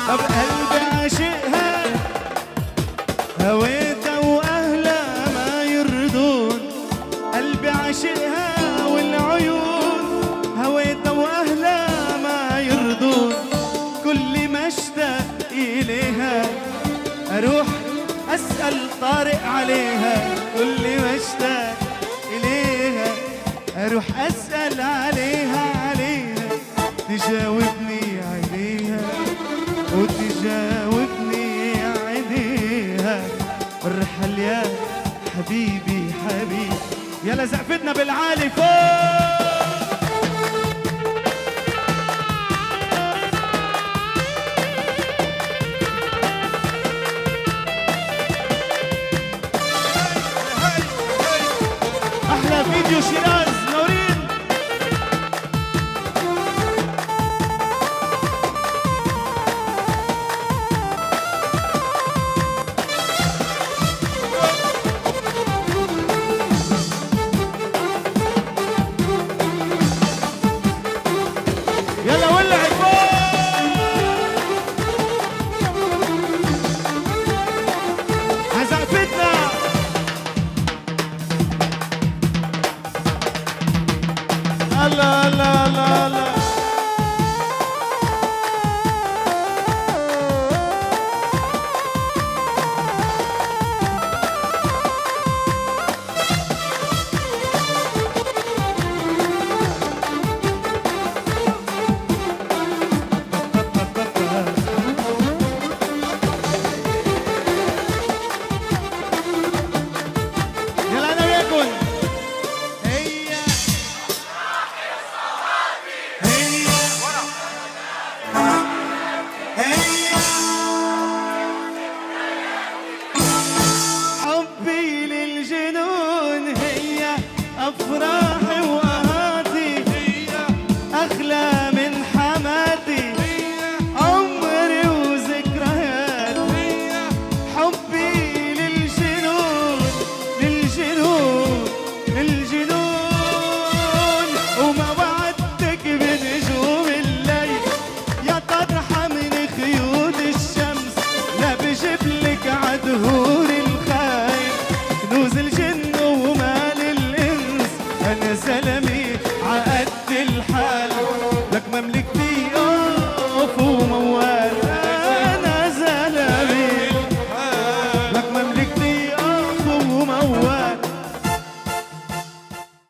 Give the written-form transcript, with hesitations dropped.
بقلبي عاشقها هويتها واهلها ما يرضون، قلبي عاشقها والعيون هويتها واهلها ما يرضون، كل ما اشتاق اليها اروح اسال طارق عليها، كل ما اشتاق اليها اروح اسال عليها تجاوبني عليها وتجاوبني عليها. ارحل يا حبيبي حبيبي، يلا زقفتنا بالعالي فوق.